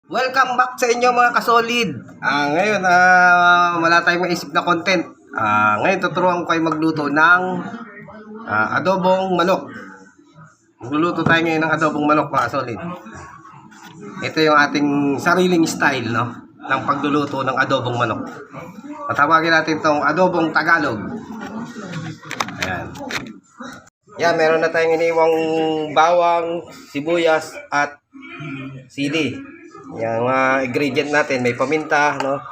Welcome back sa inyo mga kasolid. Ngayon, wala tayong maisip na content. Ngayon, tuturuan ko kayo magluto ng adobong manok. Magluluto tayo ngayon ng adobong manok mga kasolid. Ito yung ating sariling style, no, ng pagluluto ng adobong manok. Patawagin natin itong adobong Tagalog. Ayan. Yan, meron na tayong iniwang bawang, sibuyas, at sili. Yung ingredient natin, may paminta, no?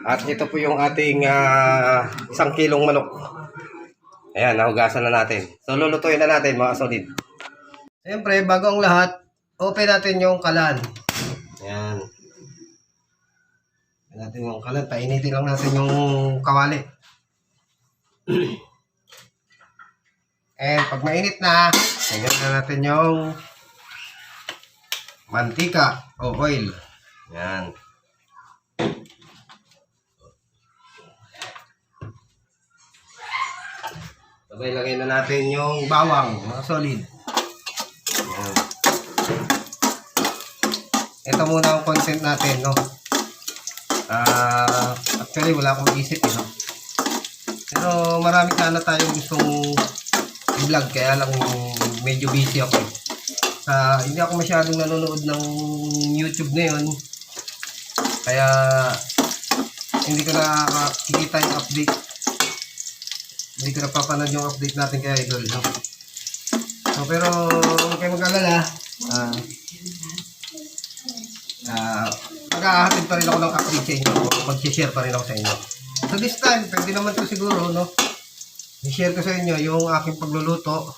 At ito po yung ating 1 kilong manok. Ayan, nahugasan na natin. So, lulutuin na natin mga solid. Siyempre, bago ang lahat, open natin yung kalan. Ayan. Open natin yung kalan. Painitin lang natin yung kawali. And pag mainit na, lagyan na natin yung mantika o oil. Yan. Sabay lagay na natin yung bawang, mga solid. Yan. Ito muna ang content natin, no? Actually, wala akong isip, no? Pero marami sana tayong gustong i-vlog, kaya lang medyo busy ako. Hindi ako masyadong nanonood ng YouTube ngayon, kaya hindi ko na kikita yung update. Hindi ko napapanood yung update natin kaya idol, no? So, pero huwag kayo mag-alala, mag-ahatid pa rin ako ng update sa inyo, mag-share pa rin ako sa inyo. So this time, pwede naman ko siguro, no, i-share ko sa inyo yung aking pagluluto,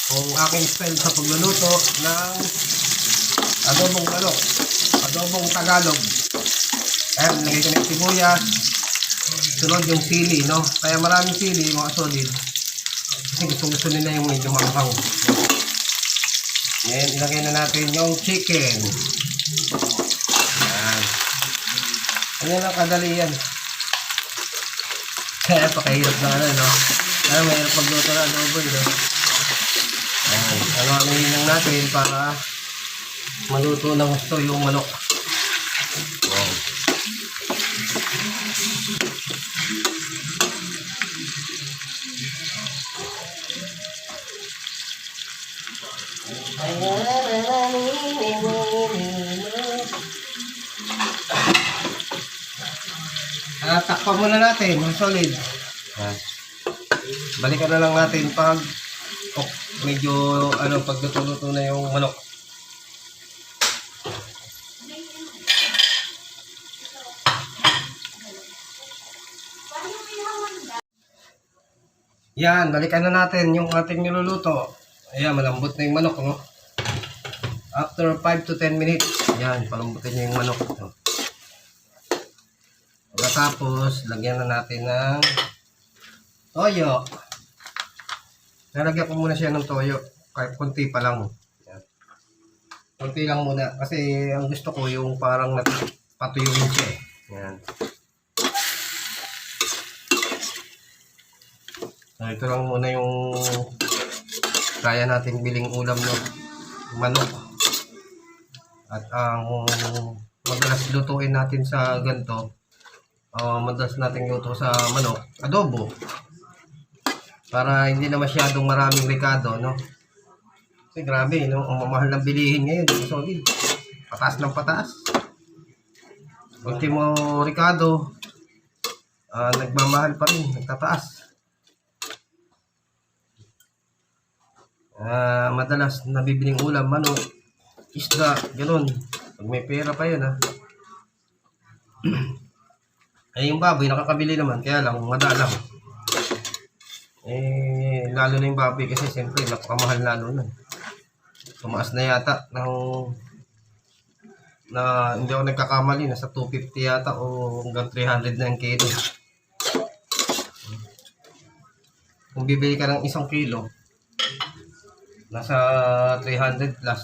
kung aking style sa pagluluto ng adobong manok, adobong Tagalog. Ayan, lagay ko na yung sibuyas, sunod yung sili, no? Kaya maraming sili mga solid, kasi gusto nila yung medyo manghang. Ayan, ilagay na natin yung chicken. Ayan. Ayan lang kadali yan. Kaya pakahirap na no? Kaya mahirap magluto na adobo, no? Ayan, ano-anuhin lang natin para maluto ng gusto yung manok. Wow. Takpan muna natin, solid. Balikan na lang natin pag medyo pag luto na yung manok. Yan, balikan na natin yung ating niluluto. Ayan, malambot na yung manok, no? After 5 to 10 minutes, yan, palambutin nyo yung manok. No? Pagkatapos, lagyan na natin ng toyo. Nalagyan ko muna siya ng toyo, kahit konti pa lang. Yan. Konti lang muna, kasi ang gusto ko yung parang patuyuin siya eh. Yan. So, ito lang muna yung kaya natin biling ulam ng manok. At ang madalas lutuin natin sa ganito, madalas natin luto sa manok, adobo. Para hindi na masyadong maraming rekado, no? Kasi grabe, no? Ang mamahal ng bilihin ngayon, solid. Pataas ng pataas. Ultimo rekado, nagmamahal pa rin, nagtataas. Madalas nabibiling ulam, manok, isda, ganun. Pag may pera pa yun, eh, yung baboy nakakabili naman, kaya lang madalang. Eh, lalo na yung baboy kasi siyempre napakamahal lalo na. Tumaas na yata hindi ako nagkakamali, nasa 250 yata o hanggang 300 na yung kilo. Kung bibili ka ng 1 kilo, nasa 300 plus.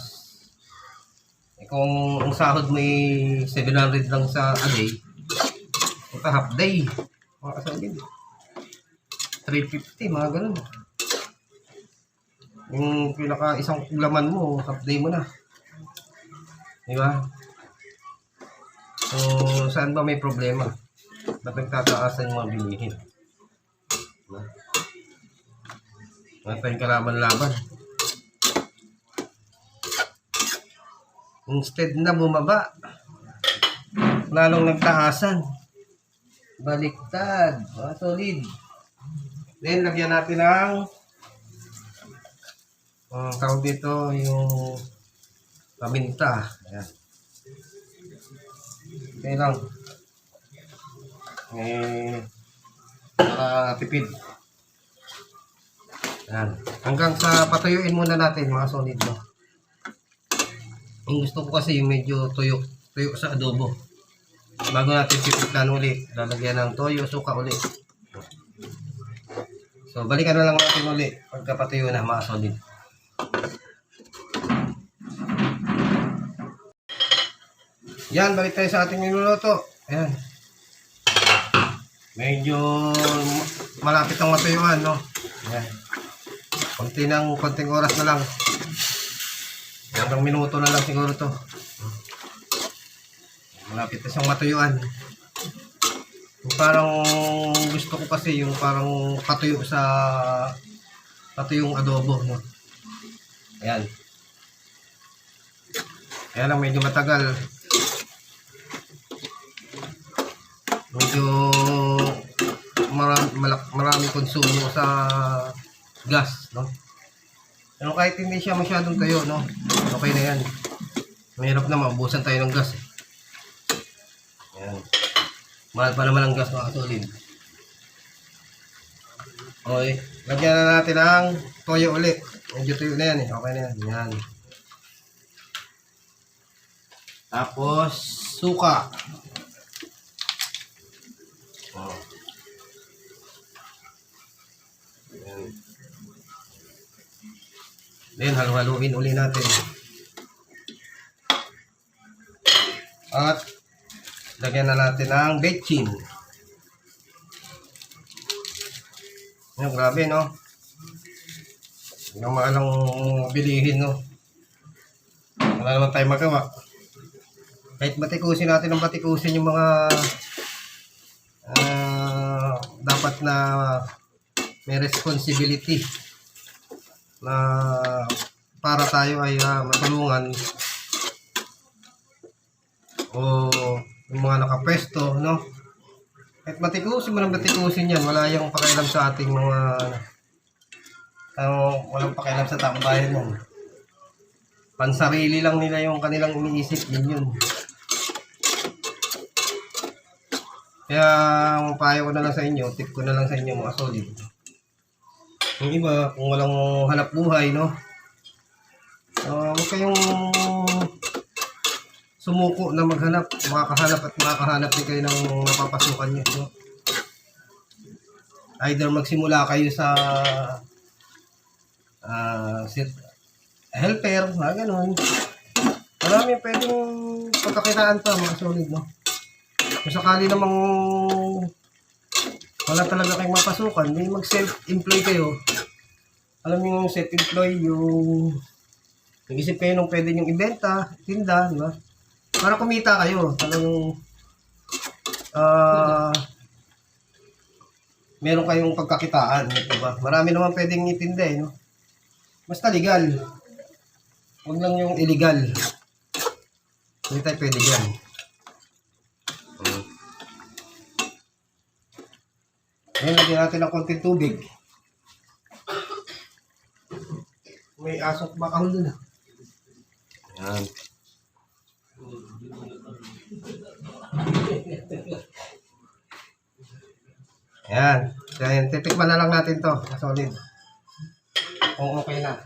Eh, kung ang sahod mo ay 700 lang sa a day, ito half day, mga kasagin, 350, mga ganun. Yung pinaka isang laman mo, half day mo na. Di ba? So, saan ba may problema? Ba't nagtataasan yung mga bilihin? Wala tayong kalaban-laban. Instead na bumaba, lalong nagtaasan. Baliktad. Solid. Then, lagyan natin ng tawag dito yung paminta. Ayan. Okay lang. Nakatipid. Ayan. Hanggang sa patuyuin muna natin mga solid. No? Yung gusto ko kasi yung medyo tuyo sa adobo. Bago natin titiklan ulit, lalagyan ng toyo, suka ulit. So, balikan na lang natin ulit pagka patuyo na mga solid. Yan, balik tayo sa ating niluluto. Ayan. Medyo malapit ang matuyuan, no? Ayan. Konting oras na lang. Ilang minuto na lang siguro to. Malapit na siyang matuyuan. Yung parang gusto ko kasi yung parang patuyong adobo, no? Ayan. Kaya lang medyo matagal. Medyo maraming konsumo sa gas, no? Pero kahit hindi siya masyadong tayo, no? Okay na yan. Mahirap na maubusan tayo ng gas. Ayan. Mahal pa naman ang gas, mga solid. Okay. Lagyan na natin ang toyo ulit. Medyo tuyo na yan eh. Okay na yan. Yan. Tapos, suka. Oh. Ayan. Then, halu-haluin uli natin. At, lagyan na natin ng bechin. Ayan, grabe, no? Yung maalang bilihin, no? Wala naman tayo magawa. Kahit batikusin natin ang batikusin yung mga dapat na may responsibility na para tayo ay matulungan o yung mga nakapwesto, no? Kahit batikusin mo ng batikusin yan, wala yung pakialam sa ating mga walang pakialam sa taong bayan yan. Pansarili lang nila yung kanilang iniisip, yun. Kaya ang payo ko na lang sa inyo, tip ko na lang sa inyo mga solid. Yung iba, kung walang hanap buhay, no? Huwag kayong sumuko na maghanap, makakahanap din kayo ng napapasukan nyo, no? Either magsimula kayo sa helper, gano'n. Marami pwedeng pagkakitaan pa mga solid, no? Kung sakali namang wala talaga kayong mapasukan, may mag-self-employ kayo. Alam niyo yung self-employ, yung nag-isip kayo nung pwede niyong ibenta, tinda, di ba? Para kumita kayo. Talagang meron kayong pagkakitaan, di ba? Marami naman pwedeng itinda, no? Basta legal. Huwag lang yung illegal. Hindi tayo pwede dyan. Ngayon, lagyan natin ng konting tubig. May asok bakahol dun, ah. Ayan. Ayan. Ayan. Titikman na lang natin to. Solid. Kung okay na.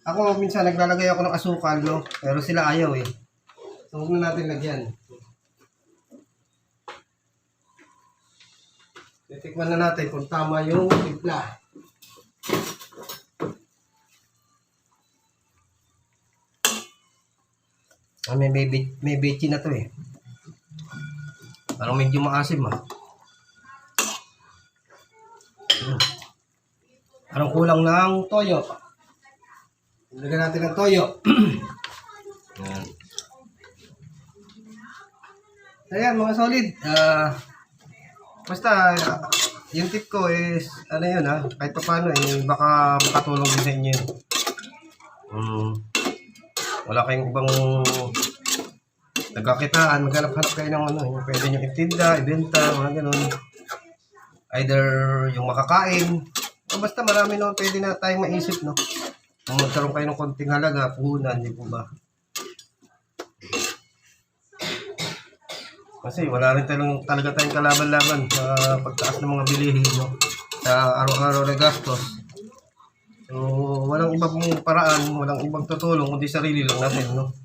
Ako, minsan naglalagay ako ng asukal, no? Pero sila ayaw, eh. So, huwag na natin lagyan. Titikman na natin kung tama yung timpla. May bechin na to eh. Parang medyo maasim ah. Parang kulang ng toyo. Lagyan natin ng toyo. Ayan. Ayan mga solid. Basta yung tip ko is ano yun kahit pa paano baka makatulong din sa inyo yun. Wala kayong ibang nagkakitaan, maghanap-hanap kayo ng yung pwede nyo itinda, ibenta, mga ganun. Either yung makakain, o basta marami naman pwede na tayong maisip, no? Kung magkaroon kayo ng konting halaga, puhunan, di po ba? Kasi wala rin talaga tayong kalaban-laban sa pagtaas ng mga bilihin, no? Sa araw-araw na gastos. So, walang ibang paraan, walang ibang tutulong, kundi sarili lang natin, no?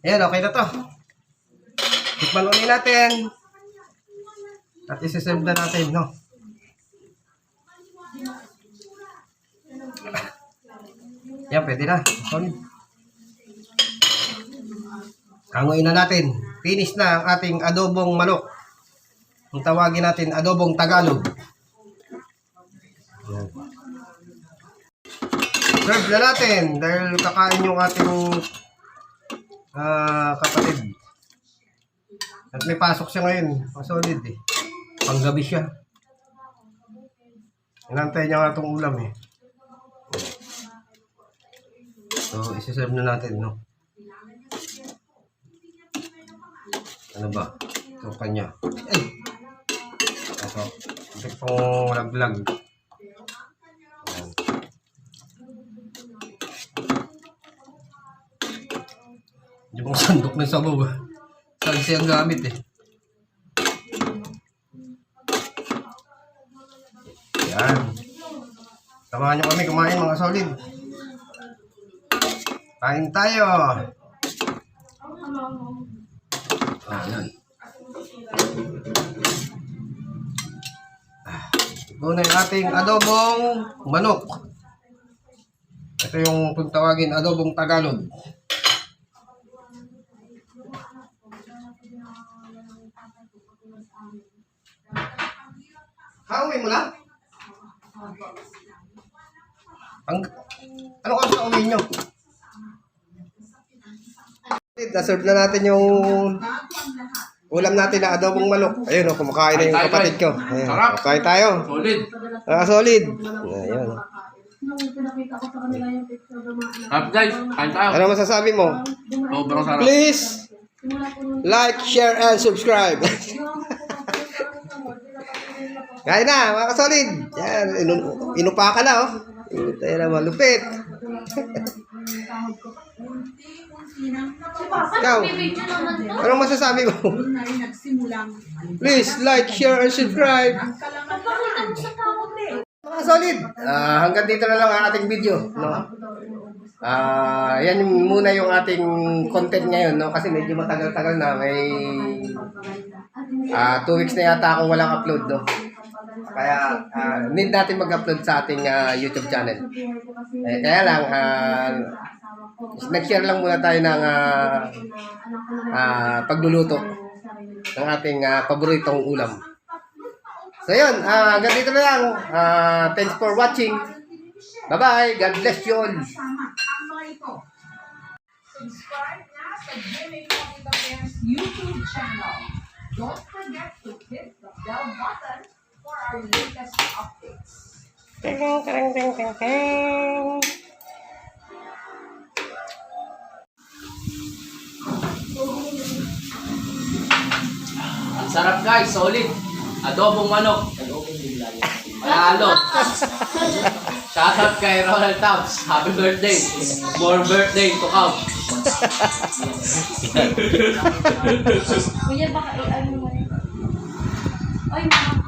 Ayan, okay na to. Tikman ulit natin. At isi-serve na natin, no? Yan, pwede na. Solid. Hanguin na natin. Finish na ang ating adobong manok. Ang tawagin natin, adobong Tagalog. Yan. Serve na natin dahil kakain yung ating kapatid. At may pasok siya ngayon. Solid eh. Panggabi siya. Inantay niya nga itong ulam eh. So, isi-serve na natin, no? Ano ba? Ito kanya. Ay! Ito. Ito pong laglag. Ayan. Yung sandok ng sabaw. Saan siyang gamit eh. Yan. Samahan nyo kami kumain mga solid. Kain tayo. Yan. Ito na yung ating adobong manok. Ito yung kung tawagin adobong Tagalog. Hauwi mo lang? Anong oras na uwi nyo? Na-serve na natin yung ulam natin na adobong manok. Ayun, kumakain na yung kapatid ko. Ayun, kumakain tayo. Solid. Solid. Ayun. Sarap guys, kain tayo. Ano masasabi mo? Sobrang sarap. Please like, share, and subscribe. Kain na, mga kasolid. Yan, inupa ka na, oh. Tayo na malupit. Ikaw, anong masasabi mo? Please like, share, and subscribe. Mga solid, hanggang dito na lang ang ating video, no? Yan muna yung ating content ngayon, no? Kasi medyo matagal-tagal na, may 2 weeks na yata akong walang upload, no? Kaya need natin mag-upload sa ating YouTube channel. Kaya lang, nag-share lang muna tayo ng pagluluto ng ating paboritong ulam. So yun, hanggang dito na lang. Thanks for watching. Bye-bye. God bless you all. Subscribe na sa GMA Pakita Bears YouTube channel. Don't forget to hit the bell button for our latest updates. Ting, ting, ting, ting, ting. Ang sarap guys, solid. Adobong manok. Panalo. Shoutout kay Ronald Tabs. Happy birthday. More birthday to come. Kuya, baka i-ano mo rin. Ay, mama.